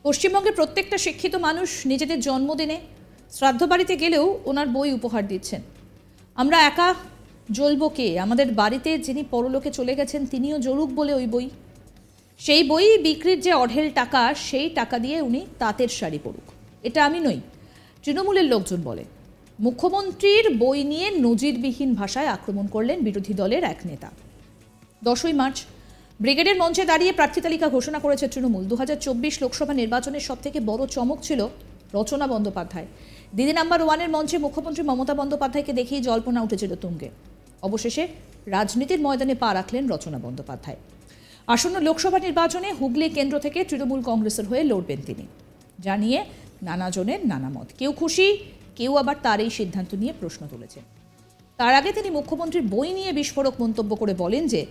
পশ্চিমবঙ্গের প্রত্যেকটা শিক্ষিত মানুষ নিজেদের জন্মদিনে শ্রাদ্ধ বাড়িতে গেলেও ওনার বই উপহার দিচ্ছেন। আমরা একা জ্বলব কে? আমাদের বাড়িতে যিনি পরলোকে চলে গেছেন তিনিও জ্বলুক বলে ওই বই। সেই বই বিক্রির যে অঢেল টাকা, সেই টাকা দিয়ে উনি তাঁতের শাড়ি পরুক। এটা আমি নই, তৃণমূলের লোকজন বলে। মুখ্যমন্ত্রীর বই নিয়ে নজিরবিহীন ভাষায় আক্রমণ করলেন বিরোধী দলের এক নেতা। 10ই মার্চ ব্রিগেডের মঞ্চে দাঁড়িয়ে প্রার্থী তালিকা ঘোষণা করেছে তৃণমূল। 2024 লোকসভা নির্বাচনের সবথেকে বড় চমক ছিল রচনা বন্দ্যোপাধ্যায়। দিদি নাম্বার 1-এর মঞ্চে মুখ্যমন্ত্রী মমতা বন্দ্যোপাধ্যায়কে দেখেই জল্পনা উঠেছিল তুঙ্গে। অবশেষে রাজনীতির ময়দানে পা রাখলেন রচনা বন্দ্যোপাধ্যায়। আসন্ন লোকসভা নির্বাচনে হুগলি কেন্দ্র থেকে তৃণমূল কংগ্রেসের হয়ে লড়বেন তিনি। জানিয়ে নানাজনের নানা মত, কেউ খুশি, কেউ আবার তার এই সিদ্ধান্ত নিয়ে প্রশ্ন তুলেছেন। তার আগে তিনি মুখ্যমন্ত্রীর বই নিয়ে বিস্ফোরক মন্তব্য করে বলেন যে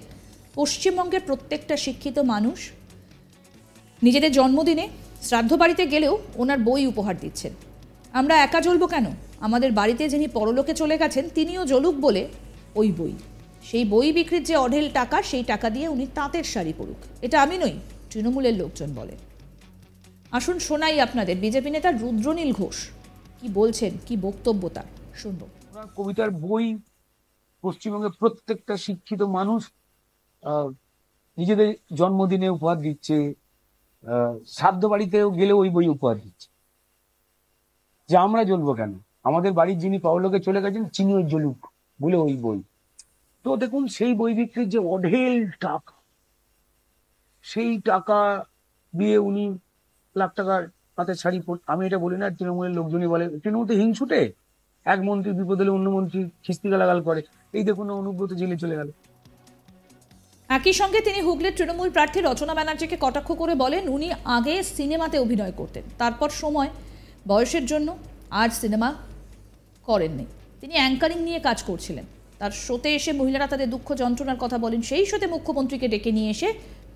পশ্চিমবঙ্গের প্রত্যেকটা শিক্ষিত মানুষ নিজেদের জন্মদিনে শ্রাদ্ধ বাড়িতে গেলেও ওনার বই উপহার দিচ্ছেন। আমরা একা জ্বলব কেন? আমাদের বাড়িতে যিনি পরলোকে চলে গেছেন তিনিও জ্বলুক বলে ওই বই। সেই বই বিক্রির যে অঢেল টাকা, সেই টাকা দিয়ে উনি তাঁতের শাড়ি পরুক। এটা আমি নই, তৃণমূলের লোকজন বলে। আসুন শোনাই আপনাদের বিজেপি নেতা রুদ্রনীল ঘোষ কি বলছেন, কি বক্তব্য তার, শুনব। কবিতার বই পশ্চিমবঙ্গের প্রত্যেকটা শিক্ষিত মানুষ নিজেদের জন্মদিনে উপহার দিচ্ছে, শ্রাদ্ধ বাড়িতেও গেলে ওই বই উপহার দিচ্ছে। যে আমরা জ্বলবো কেন? আমাদের বাড়ির যিনি পরলোকে চলে গেছেন তিনিও জ্বলুক বলে ওই বই। তো দেখুন, সেই বই বিক্রির যে অঢেল টাকা, সেই টাকা দিয়ে উনি লাখ টাকার তাঁতের শাড়ি আমি এটা বলি না, তৃণমূলের লোকজনই বলে। তৃণমূল তো হিংসুটে, এক মন্ত্রী বিপদ হলে অন্য মন্ত্রী খিস্তি গালাগাল করে। এই দেখুন, অনুব্রত জেলে চলে গেল। একই সঙ্গে তিনি হুগলির তৃণমূল প্রার্থী রচনা ব্যানার্জিকে কটাক্ষ করে বলেন উনি আগে সিনেমাতে অভিনয় করতেন, তারপর সময় বয়সের জন্য আর সিনেমা করেননি। তিনি অ্যাঙ্কারিং নিয়ে কাজ করছিলেন। তার শোতে এসে মহিলারা তাদের দুঃখ যন্ত্রণার কথা বলেন। সেই শোতে মুখ্যমন্ত্রীকে ডেকে নিয়ে এসে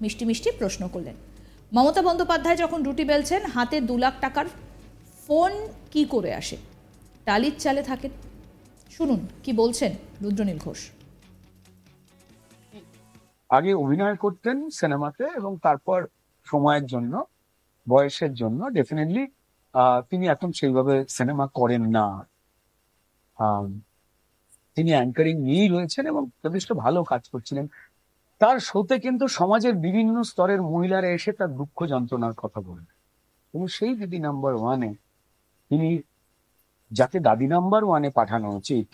মিষ্টি মিষ্টি প্রশ্ন করলেন। মমতা বন্দ্যোপাধ্যায় যখন রুটি বেলছেন, হাতে 2 লাখ টাকার ফোন কি করে আসে? টালির চালে থাকেন। শুনুন কি বলছেন রুদ্রনীল ঘোষ। আগে অভিনয় করতেন সিনেমাতে, এবং তারপর সময়ের জন্য, বয়সের জন্য ডেফিনেটলি তিনি এখন সেইভাবে সিনেমা করেন না। তিনি অ্যাঙ্কারিং নিয়েই রয়েছেন এবং যথেষ্ট ভালো কাজ করছিলেন। তার শোতে কিন্তু সমাজের বিভিন্ন স্তরের মহিলারা এসে তার দুঃখ যন্ত্রণার কথা বলেন। এবং সেই দিদি নাম্বার 1-এ তিনি, যাকে দাদি নাম্বার 1-এ পাঠানো উচিত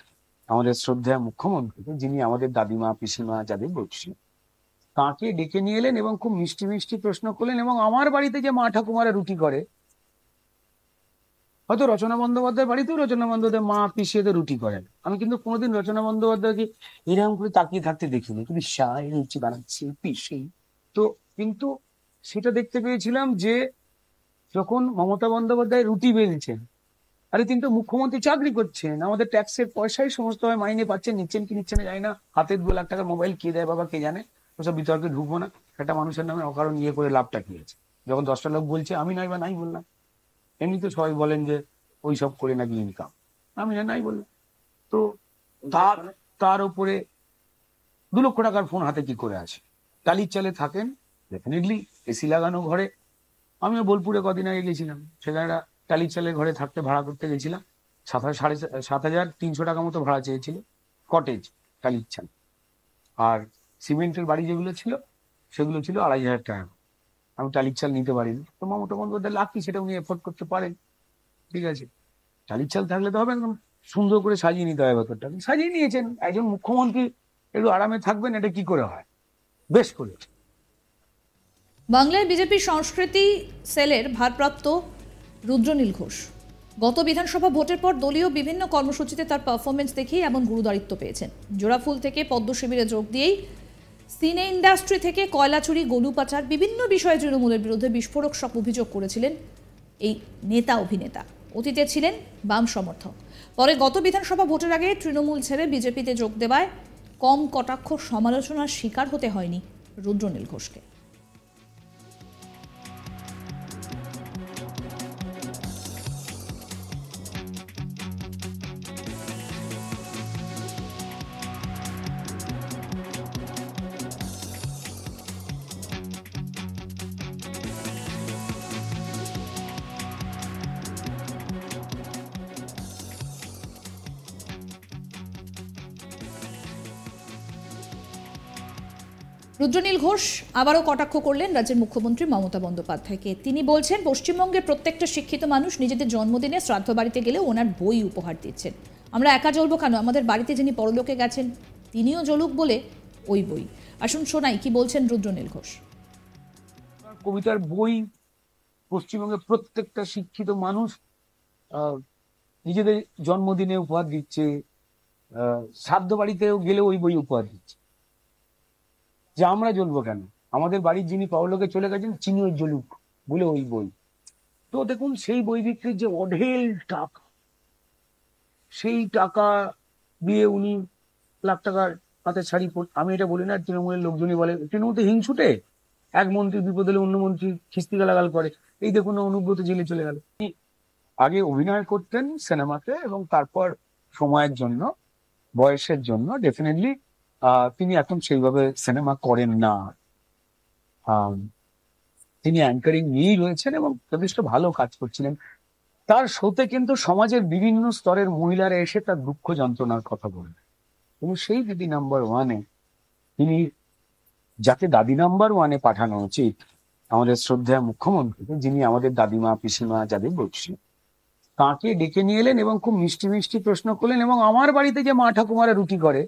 আমাদের শ্রদ্ধেয় মুখ্যমন্ত্রীকে, যিনি আমাদের দাদিমা পিসিমা যাদের বলছি, তাকে ডেকে নিয়ে এলেন এবং খুব মিষ্টি মিষ্টি প্রশ্ন করলেন। এবং আমার বাড়িতে যে মা ঠাকুমারা রুটি করে, হয়তো রচনা বন্দ্যোপাধ্যায়ের বাড়িতেও রচনা বন্দ্যোপাধ্যায় মা পিসিদের রুটি করেন। আমি কিন্তু কোনোদিন রচনা বন্দ্যোপাধ্যায়কে এরকম করে তাকিয়ে থাকতে দেখিনি। কিন্তু শায় রুটি বানাচ্ছে পিসি। তো কিন্তু সেটা দেখতে পেয়েছিলাম যে যখন মমতা বন্দ্যোপাধ্যায় রুটি বেলছেন, আরে তিনি তো মুখ্যমন্ত্রী চাকরি করছেন, আমাদের ট্যাক্সের পয়সায় সমস্ত মাইনে পাচ্ছেন, নিচ্ছেন কি নিচ্ছেন জানি না, হাতে 2 লাখ টাকার মোবাইল কে দেয় বাবা কে জানে। ওসব বিতর্কে ঢুকবো না। একটা মানুষের নামে অকারণ ইয়ে করে লাভটা কি আছে? যখন 10টা লোক বলছে আমি নাই বা নাই বললাম। এমনি তো সবাই বলেন যে ওই সব করে নাকি ইনকাম, আমি নাই বললাম। তো তার উপরে 2 লক্ষ টাকার ফোন হাতে কি করে আছে? টালির চালে থাকেন, ডেফিনেটলি এসি লাগানো ঘরে। আমিও বোলপুরে কদিন আগে গেছিলাম, সেখানে টালির চালের ঘরে থাকতে ভাড়া করতে গেছিলাম। 7,500 টাকা মতো ভাড়া চেয়েছিল, কটেজ টালির চাল। আর সিমেন্টের বাড়ি যেগুলো ছিল সেগুলো ছিল 2,500 টাকা। আমি টালির চাল নিতে পারিনি। তো মমতা বন্দ্যোপাধ্যায় লাকি, সেটা উনি এফোর্ড করতে পারেন, ঠিক আছে। টালির চাল থাকলে তো হবে, একদম সুন্দর করে সাজিয়ে নিতে হবে ব্যাপারটা। সাজিয়ে নিয়েছেন। একজন মুখ্যমন্ত্রী একটু আরামে থাকবেন, এটা কি করে হয়? বেশ করেছে। বাংলায় বিজেপি সংস্কৃতি সেলের ভারপ্রাপ্ত রুদ্রনীল ঘোষ গত বিধানসভা ভোটের পর দলীয় বিভিন্ন কর্মসূচিতে তার পারফরমেন্স দেখেই এমন গুরুদায়িত্ব পেয়েছেন। জোড়াফুল থেকে পদ্ম শিবিরে যোগ দিয়েই সিনে ইন্ডাস্ট্রি থেকে কয়লা চুরি, গলু পাচার, বিভিন্ন বিষয়ে তৃণমূলের বিরুদ্ধে বিস্ফোরক সব অভিযোগ করেছিলেন এই নেতা অভিনেতা। অতীতে ছিলেন বাম সমর্থক। পরে গত বিধানসভা ভোটের আগে তৃণমূল ছেড়ে বিজেপিতে যোগ দেওয়ায় কম কটাক্ষ সমালোচনার শিকার হতে হয়নি রুদ্রনীল ঘোষকে। রুদ্রনীল ঘোষ আবারও কটাক্ষ করলেন রাজ্যের মুখ্যমন্ত্রী মমতা বন্দ্যোপাধ্যায়কে। তিনি বলছেন, পশ্চিমবঙ্গের প্রত্যেকটা শিক্ষিত মানুষ নিজেদের জন্মদিনে শ্রাদ্ধ বাড়িতে গেলেও ওনার বই উপহার দিচ্ছেন। আমরা একা জ্বলবো কেন? আমাদের বাড়িতে যিনি পরলোকে গেছেন তিনিও জ্বলুক বলে ওই বই। আসুন শোনাই কি বলছেন রুদ্রনীল ঘোষ। কবিতার বই পশ্চিমবঙ্গের প্রত্যেকটা শিক্ষিত মানুষ নিজেদের জন্মদিনে উপহার দিচ্ছে, শ্রাদ্ধ বাড়িতেও গেলে ওই বই উপহার দিচ্ছে। যে আমরা জ্বলবো কেন? আমাদের বাড়ির যিনি পরলোকে চলে গেছেন তিনিও জ্বলুক বলে ওই বই। তো দেখুন, সেই বই বিক্রির যে অঢেল টাকা, সেই টাকা দিয়ে উনি লাখ টাকার হাতে শাড়ি আমি এটা বলি না, তৃণমূলের লোকজনই বলে তৃণমূল তো হিংসুটে, এক মন্ত্রী বিপদ হলে অন্য মন্ত্রী খিস্তি গালাগাল করে। এই দেখুন অনুব্রত জেলে চলে গেল। আগে অভিনয় করতেন সিনেমাতে এবং তারপর সময়ের জন্য, বয়সের জন্য ডেফিনেটলি তিনি এখন সেইভাবে সিনেমা করেন না। তিনি অ্যাঙ্কারিং নিয়েই রয়েছেন এবং যথেষ্ট ভালো কাজ করছিলেন। তার শোতে কিন্তু সমাজের বিভিন্ন স্তরের মহিলারা এসে তার দুঃখ যন্ত্রণার কথা বললেন এবং সেই দিদি নাম্বার ওয়ানে তিনি, যাকে দাদি নাম্বার ওয়ানে পাঠানো উচিত আমাদের শ্রদ্ধেয় মুখ্যমন্ত্রীকে, যিনি আমাদের দাদিমা পিসিমা যাদের বলছি, তাকে ডেকে নিয়ে এলেন এবং খুব মিষ্টি মিষ্টি প্রশ্ন করলেন। এবং আমার বাড়িতে যে মা ঠাকুমারা রুটি করে,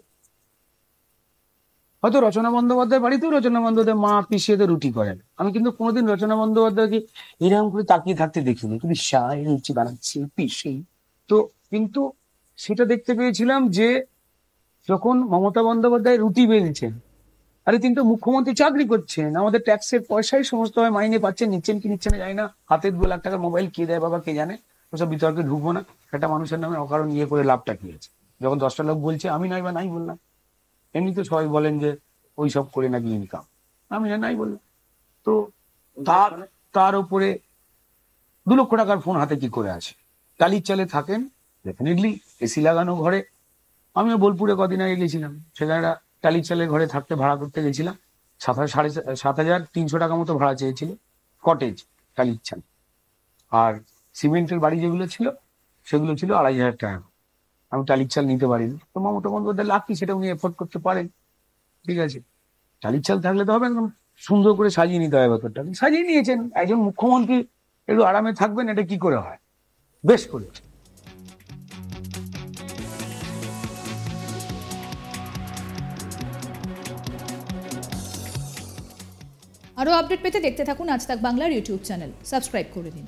হয়তো রচনা বন্দ্যোপাধ্যায়ের বাড়িতেও রচনা বন্দ্যোপাধ্যায় মা পিসিদের রুটি করেন, আমি কিন্তু কোনোদিন রচনা বন্দ্যোপাধ্যায়কে এরকম করে তাকিয়ে থাকতে দেখিনি, কিন্তু শায় রুটি বানাচ্ছে পিসি। তো কিন্তু সেটা দেখতে পেয়েছিলাম যে যখন মমতা বন্দ্যোপাধ্যায় রুটি বেলছেন, আরে তিনি তো মুখ্যমন্ত্রী চাকরি করছেন, আমাদের ট্যাক্সের পয়সাই সমস্ত হয়, মাইনে পাচ্ছেন, নিচ্ছেন কি নিচ্ছেন না জানি না, হাতে 2 লাখ টাকার মোবাইল কে দেয় বাবা কে জানে, ওসব বিতর্কে ঢুকবো না। একটা মানুষের নামে অকারণ ইয়ে করে লাভটা কি আছে? যখন 10টা লোক বলছে আমি নাই বা নাই বললাম, এমনি তো সবাই বলেন যে ওই সব করে নাকি ইনকাম, আমি নাই বললাম। তো তার উপরে 2 লক্ষ টাকার ফোন হাতে কি করে আছে? টালির চালে থাকেন, ডেফিনেটলি এসি লাগানো ঘরে। আমিও বোলপুরে কদিন আগে গেছিলাম, সেখানে টালির চালের ঘরে থাকতে ভাড়া করতে গেছিলাম। 7,300 টাকা মতো ভাড়া চেয়েছিল, কটেজ টালির চাল। আর সিমেন্টের বাড়ি যেগুলো ছিল সেগুলো ছিল 2,500 টাকা। আমি টালির চাল নিতে পারিনি। তো মমতা বন্দ্যোপাধ্যায় লাভ কি, সেটা উনি এফোর্ড করতে পারেন, ঠিক আছে। টালির চাল থাকলে তো হবে, একদম সুন্দর করে সাজিয়ে নিতে হয় ব্যাপারটা, সাজিয়ে নিয়েছেন। একজন মুখ্যমন্ত্রী একটু আরামে থাকবেন, এটা কি করে হয়? বেশ করে। আরও আপডেট পেতে দেখতে থাকুন আজ তাক বাংলার ইউটিউব চ্যানেল, সাবস্ক্রাইব করে দিন।